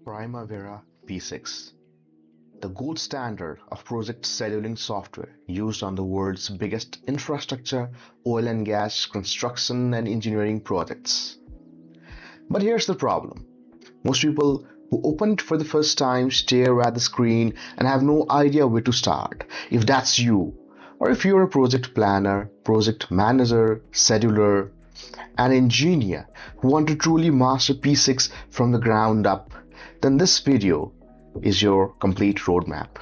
Primavera P6, the gold standard of project scheduling software used on the world's biggest infrastructure, oil and gas, construction, and engineering projects. But here's the problem. Most people who open it for the first time stare at the screen and have no idea where to start. If that's you, or if you're a project planner, project manager, scheduler, an engineer who want to truly master P6 from the ground up, then this video is your complete roadmap.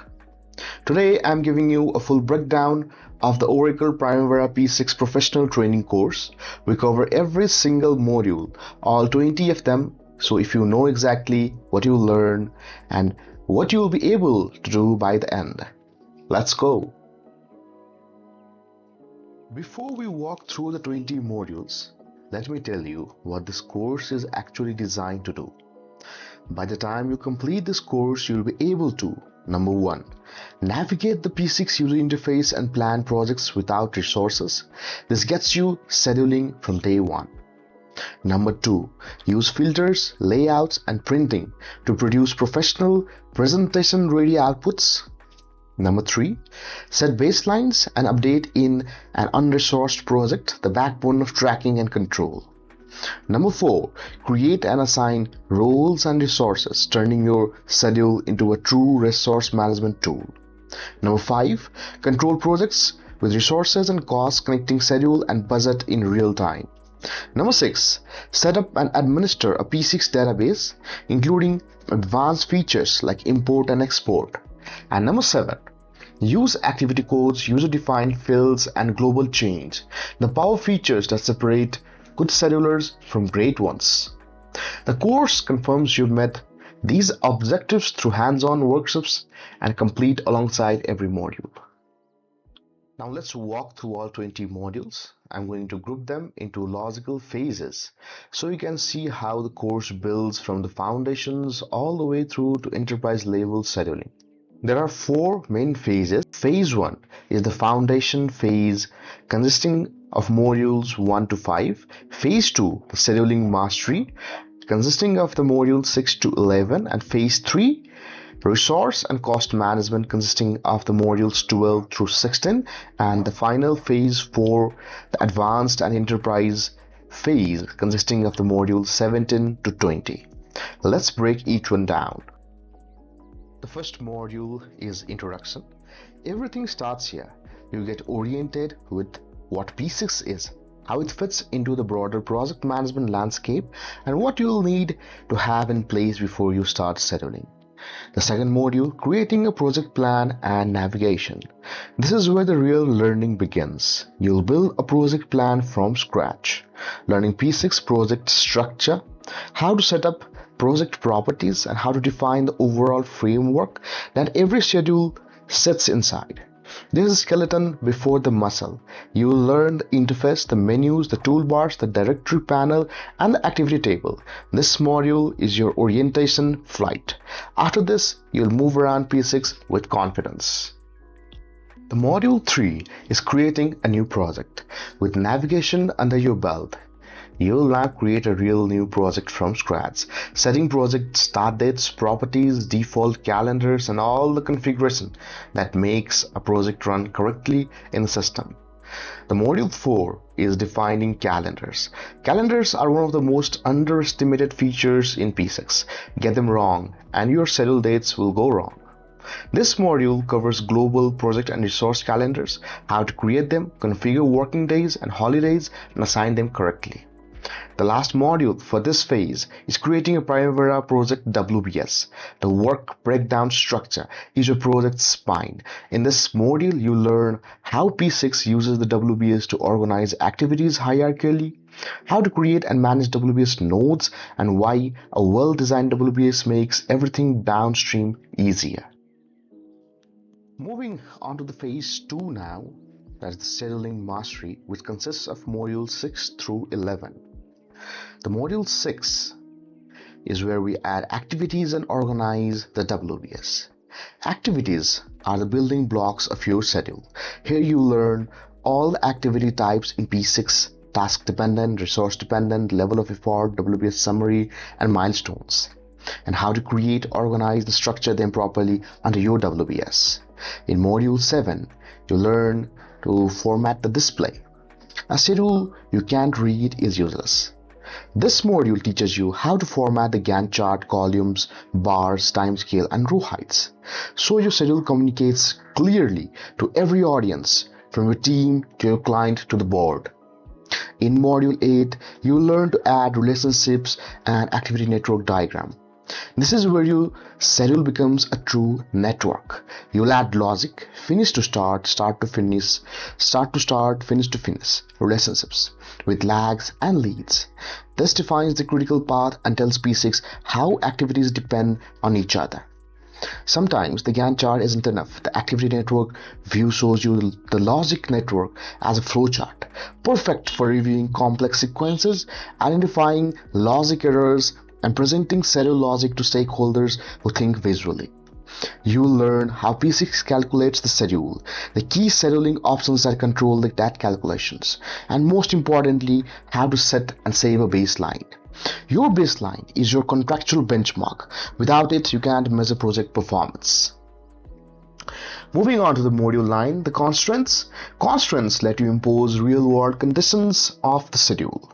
Today I'm giving you a full breakdown of the Oracle Primavera P6 Professional Training course. We cover every single module, all 20 of them, so if you know exactly what you'll learn and what you'll be able to do by the end. Let's go! Before we walk through the 20 modules, let me tell you what this course is actually designed to do. By the time you complete this course, you'll be able to: number 1, navigate the P6 user interface and plan projects without resources. This gets you scheduling from day 1. Number 2, use filters, layouts, and printing to produce professional, presentation-ready outputs. Number 3, set baselines and update in an unresourced project, the backbone of tracking and control. Number 4, create and assign roles and resources, turning your schedule into a true resource management tool. Number 5, control projects with resources and costs, connecting schedule and budget in real time. Number 6, set up and administer a P6 database, including advanced features like import and export. And number 7, use activity codes, user-defined fields, and global change, the power features that separate good schedulers from great ones. The course confirms you've met these objectives through hands-on workshops and complete alongside every module. Now let's walk through all 20 modules. I'm going to group them into logical phases so you can see how the course builds from the foundations all the way through to enterprise level scheduling. There are 4 main phases. Phase 1 is the foundation phase, consisting of modules 1 to 5. Phase 2, the scheduling mastery, consisting of the modules 6 to 11. And phase 3, resource and cost management, consisting of the modules 12 through 16. And the final phase 4, the advanced and enterprise phase, consisting of the modules 17 to 20. Let's break each one down. The first module is introduction. Everything starts here. You get oriented with what P6 is, how it fits into the broader project management landscape, and what you'll need to have in place before you start scheduling. The second module, creating a project plan and navigation. This is where the real learning begins. You'll build a project plan from scratch, learning P6 project structure, how to set up project properties, and how to define the overall framework that every schedule sits inside. This is skeleton before the muscle. You will learn the interface, the menus, the toolbars, the directory panel, and the activity table. This module is your orientation flight. After this, you'll move around P6 with confidence. The module 3 is creating a new project. With navigation under your belt, you'll now create a real new project from scratch, setting project start dates, properties, default calendars, and all the configuration that makes a project run correctly in the system. The module 4 is defining calendars. Calendars are one of the most underestimated features in P6. Get them wrong and your schedule dates will go wrong. This module covers global project and resource calendars, how to create them, configure working days and holidays, and assign them correctly. The last module for this phase is creating a Primavera project WBS. The work breakdown structure is your project spine. In this module, you learn how P6 uses the WBS to organize activities hierarchically, how to create and manage WBS nodes, and why a well-designed WBS makes everything downstream easier. Moving on to the phase 2 now, that's the scheduling mastery, which consists of modules 6 through 11. The module 6 is where we add activities and organize the WBS. Activities are the building blocks of your schedule. Here you learn all the activity types in P6, task dependent, resource dependent, level of effort, WBS summary, and milestones. and how to create, organize, and structure them properly under your WBS. In Module 7, you learn to format the display. A schedule you can't read is useless. This module teaches you how to format the Gantt chart, columns, bars, timescale, and row heights, so your schedule communicates clearly to every audience, from your team to your client to the board. In Module 8, you learn to add relationships and activity network diagram. This is where your schedule becomes a true network. You'll add logic, finish to start, start to finish, start to start, finish to finish, relationships with lags and leads. This defines the critical path and tells P6 how activities depend on each other. Sometimes the Gantt chart isn't enough. The activity network view shows you the logic network as a flowchart, perfect for reviewing complex sequences, identifying logic errors, and presenting schedule logic to stakeholders who think visually. You'll learn how P6 calculates the schedule, the key scheduling options that control that calculations, and most importantly, how to set and save a baseline. Your baseline is your contractual benchmark. Without it, you can't measure project performance. Moving on to the Module 9, the constraints. Constraints let you impose real-world conditions of the schedule.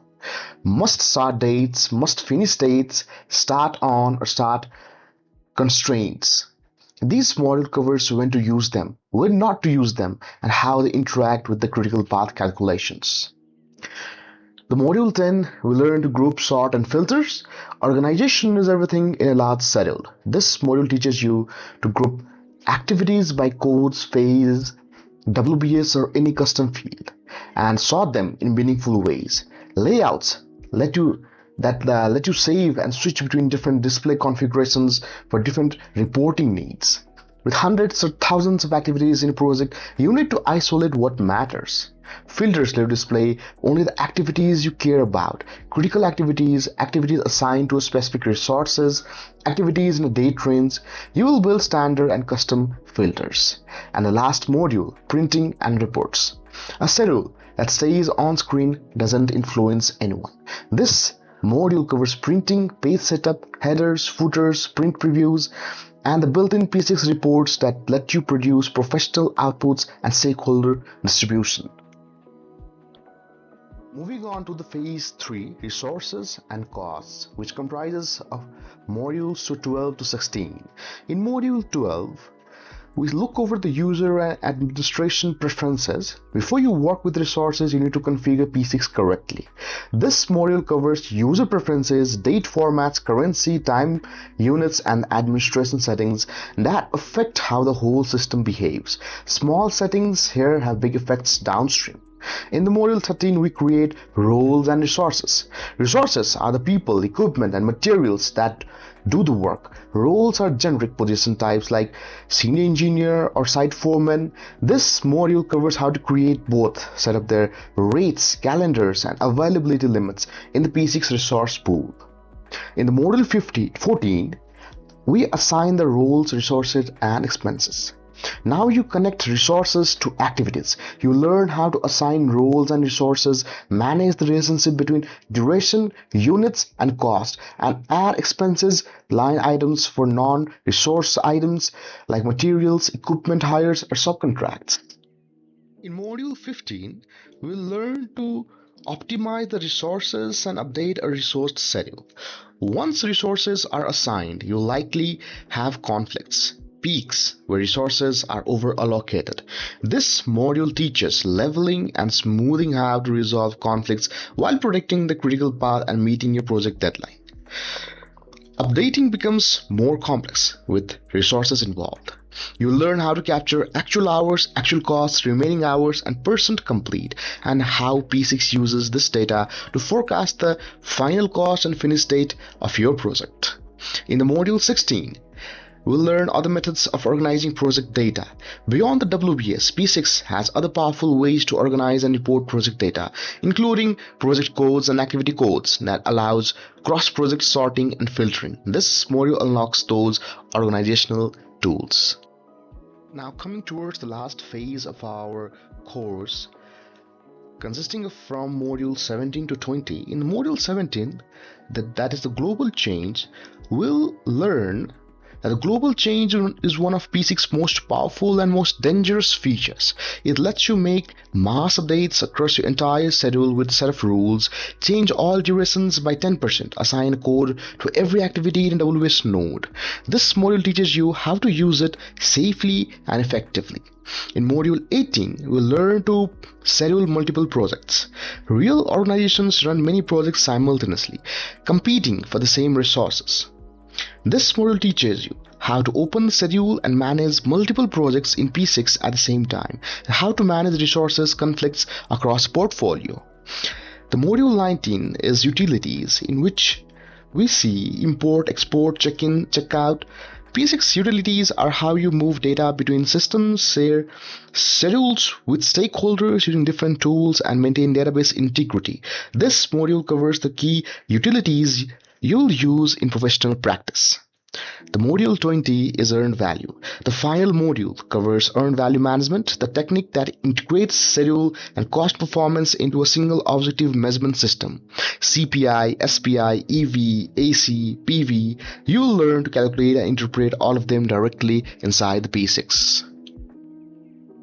Must start dates, must finish dates, start on or start constraints. This module covers when to use them, when not to use them, and how they interact with the critical path calculations. The Module 10, we learn to group, sort, and filters. Organization is everything in a large schedule. This module teaches you to group activities by codes, phase, WBS, or any custom field, and sort them in meaningful ways. Layouts let you save and switch between different display configurations for different reporting needs. With hundreds or thousands of activities in a project, you need to isolate what matters. Filters let you display only the activities you care about. Critical activities, activities assigned to specific resources, activities in a date range. You will build standard and custom filters. And the last module, printing and reports. A schedule that stays on screen doesn't influence anyone. This module covers printing, page setup, headers, footers, print previews, and the built-in P6 reports that let you produce professional outputs and stakeholder distribution. Moving on to the phase 3, resources and costs, which comprises of modules 12 to 16. In module 12, we look over the user and administration preferences. Before you work with resources, you need to configure P6 correctly. This module covers user preferences, date formats, currency, time units, and administration settings that affect how the whole system behaves. Small settings here have big effects downstream. In the Module 13, we create roles and resources. Resources are the people, equipment, and materials that do the work. Roles are generic position types like senior engineer or site foreman. This module covers how to create both, set up their rates, calendars, and availability limits in the P6 resource pool. In the Module 14, we assign the roles, resources, and expenses. Now you connect resources to activities. You learn how to assign roles and resources, manage the relationship between duration, units, and cost, and add expenses line items for non-resource items like materials, equipment hires, or subcontracts. In Module 15, we'll learn to optimize the resources and update a resource schedule. Once resources are assigned, you'll likely have conflicts, peaks where resources are over allocated. This module teaches leveling and smoothing how to resolve conflicts while protecting the critical path and meeting your project deadline. Updating becomes more complex with resources involved. You'll learn how to capture actual hours, actual costs, remaining hours, and percent complete, and how P6 uses this data to forecast the final cost and finish date of your project. In the Module 16, we'll learn other methods of organizing project data. Beyond the WBS, P6 has other powerful ways to organize and report project data, including project codes and activity codes that allows cross-project sorting and filtering. This module unlocks those organizational tools. Now coming towards the last phase of our course, consisting of from module 17 to 20. In module 17, that is the global change, we'll learn that the global change is one of P6's most powerful and most dangerous features. It lets you make mass updates across your entire schedule with a set of rules, change all durations by 10%, assign a code to every activity in a WS node. This module teaches you how to use it safely and effectively. In module 18, we'll learn to schedule multiple projects. Real organizations run many projects simultaneously, competing for the same resources. This module teaches you how to open the schedule and manage multiple projects in P6 at the same time, and how to manage resources conflicts across a portfolio. The module 19 is utilities, in which we see import, export, check-in, check-out. P6 utilities are how you move data between systems, share schedules with stakeholders using different tools, and maintain database integrity. This module covers the key utilities you'll use in professional practice. The module 20 is earned value. The final module covers earned value management, the technique that integrates schedule and cost performance into a single objective measurement system. CPI, SPI, EV, AC, PV. You'll learn to calculate and interpret all of them directly inside the P6.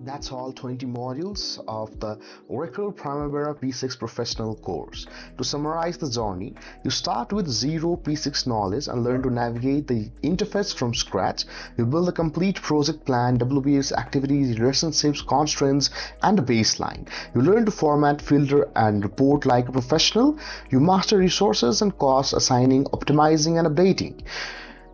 That's all 20 modules of the Oracle Primavera P6 Professional course. To summarize the journey, you start with zero P6 knowledge and learn to navigate the interface from scratch. You build a complete project plan, WBS activities, relationships, constraints, and a baseline. You learn to format, filter, and report like a professional. You master resources and cost assigning, optimizing, and updating.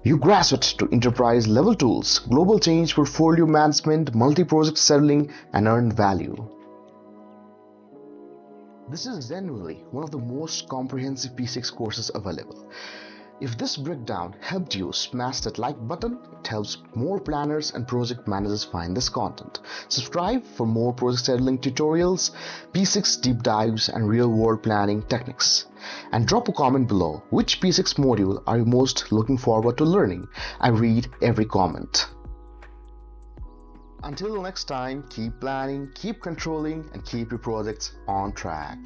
You graduate to enterprise level tools, global change, portfolio management, multi-project settling, and earned value. This is genuinely one of the most comprehensive P6 courses available. If this breakdown helped you, smash that like button. It helps more planners and project managers find this content. Subscribe for more project settling tutorials, P6 deep dives, and real-world planning techniques. And drop a comment below. Which P6 module are you most looking forward to learning? I read every comment. Until next time, keep planning, keep controlling, and keep your projects on track.